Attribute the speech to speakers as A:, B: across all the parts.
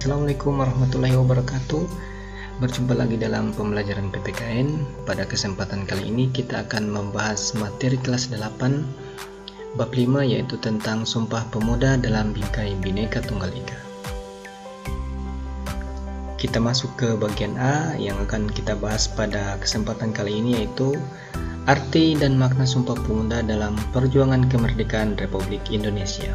A: Assalamualaikum warahmatullahi wabarakatuh. Berjumpa lagi dalam pembelajaran PPKN. Pada kesempatan kali ini kita akan membahas materi kelas 8 bab 5, yaitu tentang Sumpah Pemuda dalam Bingkai Bhinneka Tunggal Ika. Kita masuk ke bagian A yang akan kita bahas pada kesempatan kali ini, yaitu arti dan makna Sumpah Pemuda dalam perjuangan kemerdekaan Republik Indonesia.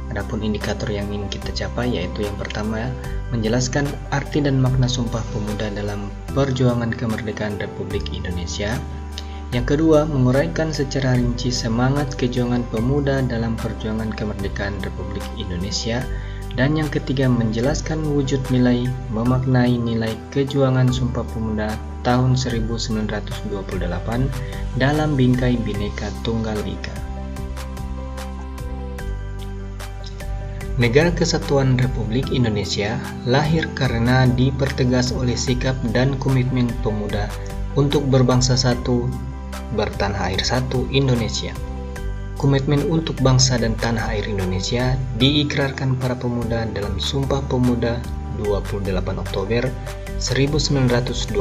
A: Adapun indikator yang ingin kita capai, yaitu yang pertama, menjelaskan arti dan makna Sumpah Pemuda dalam perjuangan kemerdekaan Republik Indonesia. Yang kedua, menguraikan secara rinci semangat kejuangan pemuda dalam perjuangan kemerdekaan Republik Indonesia. Dan yang ketiga, menjelaskan wujud nilai, memaknai nilai kejuangan Sumpah Pemuda tahun 1928 dalam Bingkai Bhinneka Tunggal Ika. Negara Kesatuan Republik Indonesia lahir karena dipertegas oleh sikap dan komitmen pemuda untuk berbangsa satu, bertanah air satu, Indonesia. Komitmen untuk bangsa dan tanah air Indonesia diikrarkan para pemuda dalam Sumpah Pemuda 28 Oktober 1928.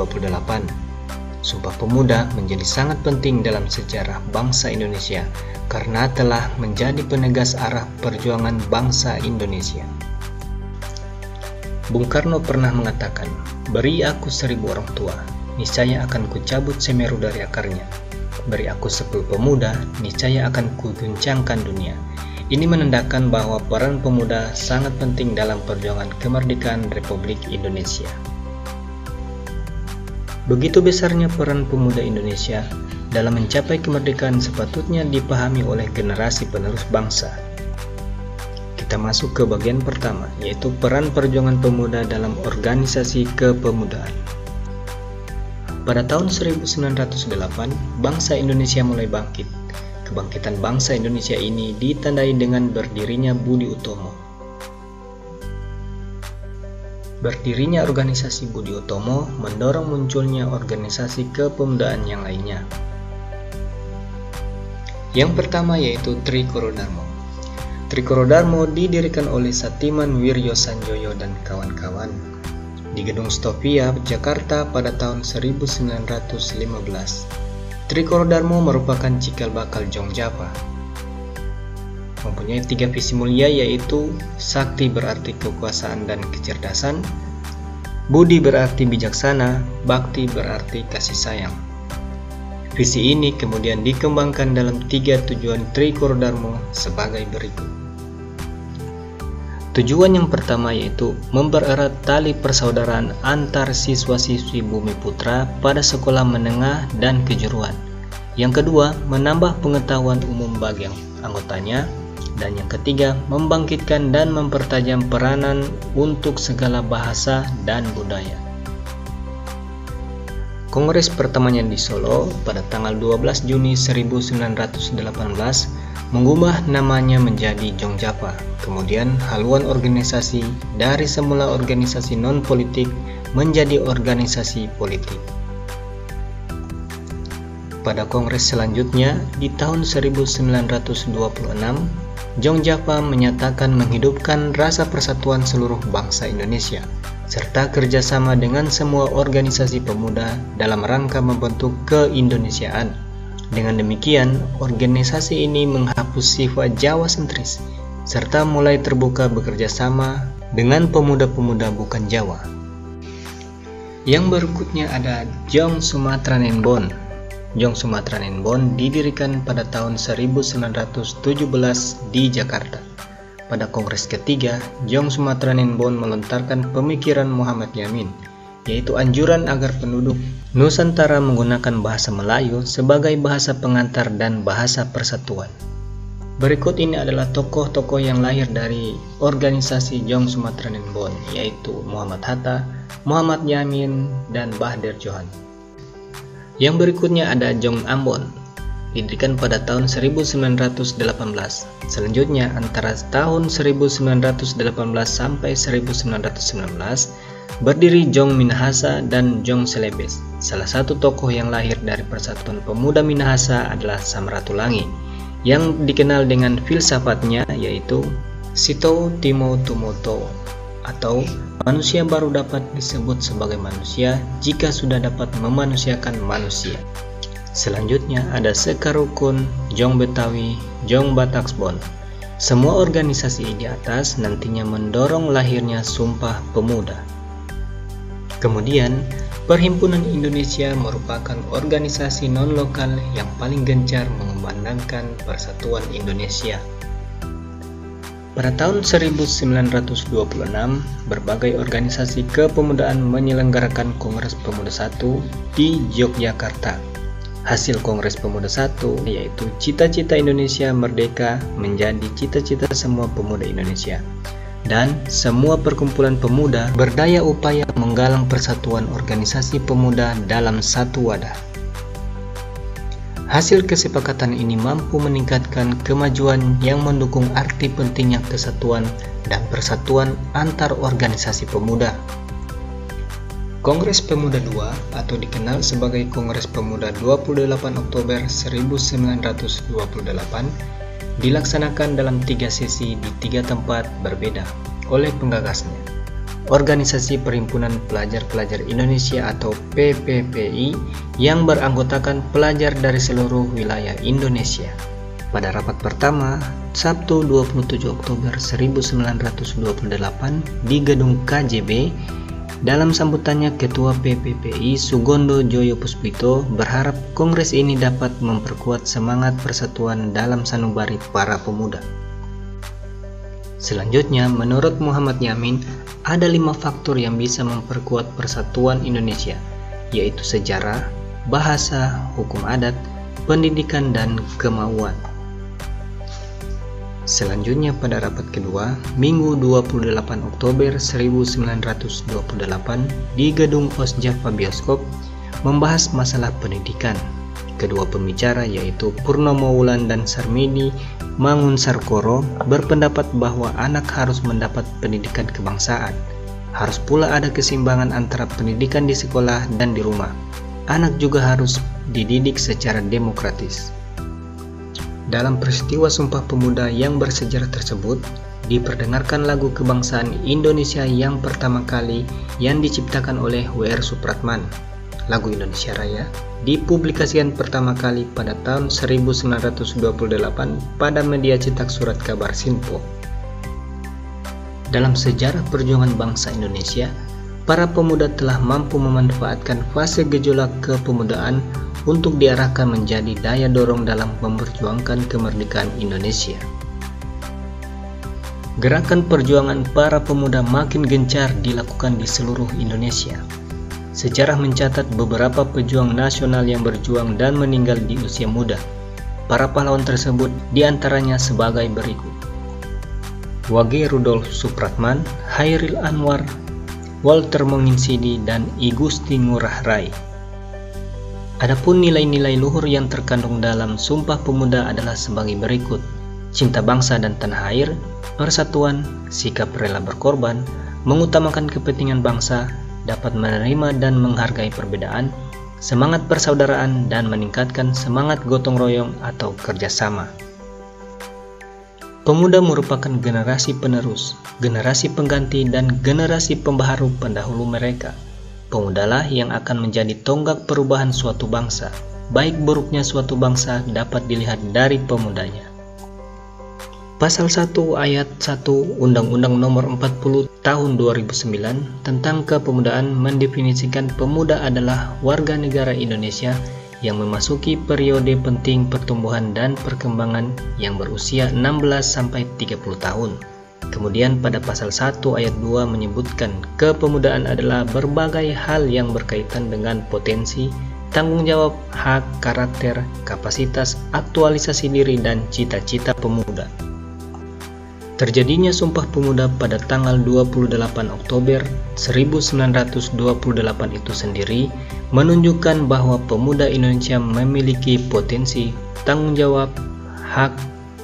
A: Sumpah Pemuda menjadi sangat penting dalam sejarah bangsa Indonesia karena telah menjadi penegas arah perjuangan bangsa Indonesia. Bung Karno pernah mengatakan, "Beri aku 1000 orang tua, niscaya akan kucabut Semeru dari akarnya. Beri aku 10 pemuda, niscaya akan kuguncangkan dunia." Ini menandakan bahwa peran pemuda sangat penting dalam perjuangan kemerdekaan Republik Indonesia. Begitu besarnya peran pemuda Indonesia dalam mencapai kemerdekaan sepatutnya dipahami oleh generasi penerus bangsa. Kita masuk ke bagian pertama, yaitu peran perjuangan pemuda dalam organisasi kepemudaan. Pada tahun 1908, bangsa Indonesia mulai bangkit. Kebangkitan bangsa Indonesia ini ditandai dengan berdirinya Budi Utomo. Berdirinya organisasi Budi Utomo mendorong munculnya organisasi kepemudaan yang lainnya. Yang pertama yaitu Trikoro Darmo. Trikoro Darmo didirikan oleh Satiman Wiryo Sanjoyo dan kawan-kawan di Gedung Stopia, Jakarta pada tahun 1915. Trikoro Darmo merupakan cikal bakal Jongjapa. Mempunyai 3 visi mulia, yaitu sakti berarti kekuasaan dan kecerdasan, budi berarti bijaksana, bakti berarti kasih sayang. Visi ini kemudian dikembangkan dalam 3 tujuan Trikoro Darmo sebagai berikut. Tujuan yang pertama yaitu mempererat tali persaudaraan antar siswa-siswi Bumi Putra pada sekolah menengah dan kejuruan. Yang kedua, menambah pengetahuan umum bagi anggotanya. Dan yang ketiga, membangkitkan dan mempertajam peranan untuk segala bahasa dan budaya. Kongres pertamanya di Solo pada tanggal 12 Juni 1918 mengubah namanya menjadi Jongjapa. Kemudian haluan organisasi dari semula organisasi non-politik menjadi organisasi politik. Pada kongres selanjutnya di tahun 1926, Jongjapa menyatakan menghidupkan rasa persatuan seluruh bangsa Indonesia serta kerjasama dengan semua organisasi pemuda dalam rangka membentuk keindonesiaan. Dengan demikian, organisasi ini menghapus sifat Jawa sentris serta mulai terbuka bekerja sama dengan pemuda-pemuda bukan Jawa. Yang berikutnya ada Jong Sumatera Nenbon. Jong Sumatera Nenbon didirikan pada tahun 1917 di Jakarta. Pada kongres ketiga, Jong Sumatera Nenbon melontarkan pemikiran Muhammad Yamin, yaitu anjuran agar penduduk Nusantara menggunakan bahasa Melayu sebagai bahasa pengantar dan bahasa persatuan. Berikut ini adalah tokoh-tokoh yang lahir dari organisasi Jong Sumatera Nenbon, yaitu Muhammad Hatta, Muhammad Yamin, dan Bahdir Johan. Yang berikutnya ada Jong Ambon, didirikan pada tahun 1918. Selanjutnya antara tahun 1918 sampai 1919 berdiri Jong Minahasa dan Jong Celebes. Salah satu tokoh yang lahir dari Persatuan Pemuda Minahasa adalah Samratulangi, yang dikenal dengan filsafatnya yaitu Sito Timo Tumoto, atau manusia baru dapat disebut sebagai manusia jika sudah dapat memanusiakan manusia. Selanjutnya ada Sekarukun, Jong Betawi, Jong Bataksbon. Semua organisasi di atas nantinya mendorong lahirnya Sumpah Pemuda. Kemudian, Perhimpunan Indonesia merupakan organisasi non-lokal yang paling gencar mengumandangkan persatuan Indonesia. Pada tahun 1926, berbagai organisasi kepemudaan menyelenggarakan Kongres Pemuda I di Yogyakarta. Hasil Kongres Pemuda I yaitu cita-cita Indonesia merdeka menjadi cita-cita semua pemuda Indonesia. Dan semua perkumpulan pemuda berdaya upaya menggalang persatuan organisasi pemuda dalam satu wadah. Hasil kesepakatan ini mampu meningkatkan kemajuan yang mendukung arti pentingnya kesatuan dan persatuan antar organisasi pemuda. Kongres Pemuda II atau dikenal sebagai Kongres Pemuda 28 Oktober 1928 dilaksanakan dalam 3 sesi di 3 tempat berbeda oleh penggagasnya. Organisasi Perhimpunan Pelajar-Pelajar Indonesia atau PPPI yang beranggotakan pelajar dari seluruh wilayah Indonesia. Pada rapat pertama, Sabtu 27 Oktober 1928 di Gedung KJB, dalam sambutannya Ketua PPPI Sugondo Joyo Puspito berharap kongres ini dapat memperkuat semangat persatuan dalam sanubari para pemuda. Selanjutnya, menurut Muhammad Yamin, ada 5 faktor yang bisa memperkuat persatuan Indonesia, yaitu sejarah, bahasa, hukum adat, pendidikan, dan kemauan. Selanjutnya pada rapat kedua, Minggu 28 Oktober 1928 di Gedung Osjava Bioskop, membahas masalah pendidikan. Kedua pembicara yaitu Purnomo Wulan dan Sarmidi Mangunsarkoro berpendapat bahwa anak harus mendapat pendidikan kebangsaan. Harus pula ada keseimbangan antara pendidikan di sekolah dan di rumah. Anak juga harus dididik secara demokratis. Dalam peristiwa Sumpah Pemuda yang bersejarah tersebut, diperdengarkan lagu kebangsaan Indonesia yang pertama kali yang diciptakan oleh W.R. Supratman. Lagu Indonesia Raya dipublikasikan pertama kali pada tahun 1928 pada media cetak surat kabar Sinpo. Dalam sejarah perjuangan bangsa Indonesia, para pemuda telah mampu memanfaatkan fase gejolak kepemudaan untuk diarahkan menjadi daya dorong dalam memperjuangkan kemerdekaan Indonesia. Gerakan perjuangan para pemuda makin gencar dilakukan di seluruh Indonesia. Sejarah mencatat beberapa pejuang nasional yang berjuang dan meninggal di usia muda. Para pahlawan tersebut diantaranya sebagai berikut: Wage Rudolf Supratman, Hairil Anwar, Walter Monginsidi, dan I Gusti Ngurah Rai. Adapun nilai-nilai luhur yang terkandung dalam Sumpah Pemuda adalah sebagai berikut: cinta bangsa dan tanah air, persatuan, sikap rela berkorban, mengutamakan kepentingan bangsa, dapat menerima dan menghargai perbedaan, semangat persaudaraan, dan meningkatkan semangat gotong royong atau kerjasama. Pemuda merupakan generasi penerus, generasi pengganti, dan generasi pembaharu pendahulu mereka. Pemudalah yang akan menjadi tonggak perubahan suatu bangsa. Baik buruknya suatu bangsa dapat dilihat dari pemudanya. Pasal 1 Ayat 1 Undang-Undang Nomor 40 Tahun 2009 tentang Kepemudaan mendefinisikan pemuda adalah warga negara Indonesia yang memasuki periode penting pertumbuhan dan perkembangan yang berusia 16-30 tahun. Kemudian pada pasal 1 ayat 2 menyebutkan kepemudaan adalah berbagai hal yang berkaitan dengan potensi, tanggung jawab, hak, karakter, kapasitas, aktualisasi diri, dan cita-cita pemuda. Terjadinya Sumpah Pemuda pada tanggal 28 Oktober 1928 itu sendiri menunjukkan bahwa pemuda Indonesia memiliki potensi, tanggung jawab, hak,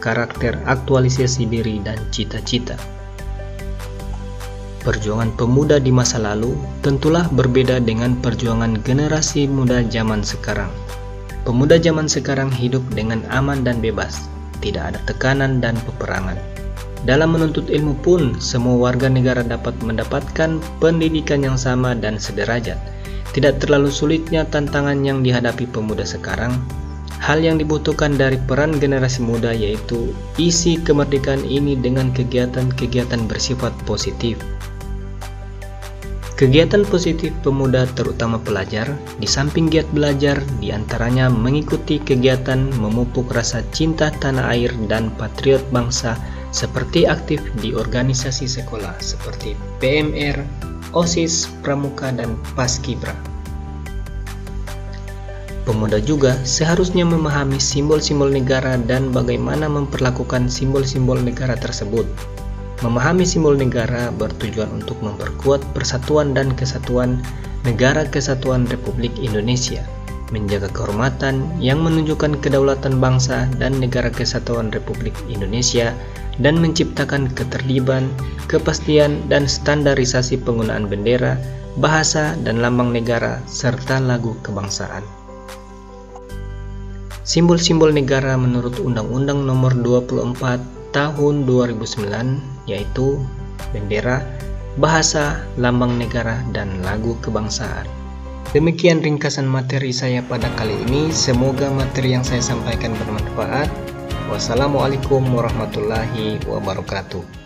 A: karakter, aktualisasi diri, dan cita-cita. Perjuangan pemuda di masa lalu tentulah berbeda dengan perjuangan generasi muda zaman sekarang. Pemuda zaman sekarang hidup dengan aman dan bebas, tidak ada tekanan dan peperangan. Dalam menuntut ilmu pun, semua warga negara dapat mendapatkan pendidikan yang sama dan sederajat. Tidak terlalu sulitnya tantangan yang dihadapi pemuda sekarang. Hal yang dibutuhkan dari peran generasi muda yaitu isi kemerdekaan ini dengan kegiatan-kegiatan bersifat positif. Kegiatan positif pemuda terutama pelajar, di samping giat belajar, diantaranya mengikuti kegiatan memupuk rasa cinta tanah air dan patriot bangsa seperti aktif di organisasi sekolah seperti PMR, OSIS, Pramuka, dan Paskibra. Pemuda juga seharusnya memahami simbol-simbol negara dan bagaimana memperlakukan simbol-simbol negara tersebut. Memahami simbol negara bertujuan untuk memperkuat persatuan dan kesatuan Negara Kesatuan Republik Indonesia, menjaga kehormatan yang menunjukkan kedaulatan bangsa dan Negara Kesatuan Republik Indonesia, dan menciptakan ketertiban, kepastian, dan standarisasi penggunaan bendera, bahasa, dan lambang negara, serta lagu kebangsaan. Simbol-simbol negara menurut Undang-Undang Nomor 24 Tahun 2009 yaitu bendera, bahasa, lambang negara, dan lagu kebangsaan. Demikian ringkasan materi saya pada kali ini. Semoga materi yang saya sampaikan bermanfaat. Wassalamualaikum warahmatullahi wabarakatuh.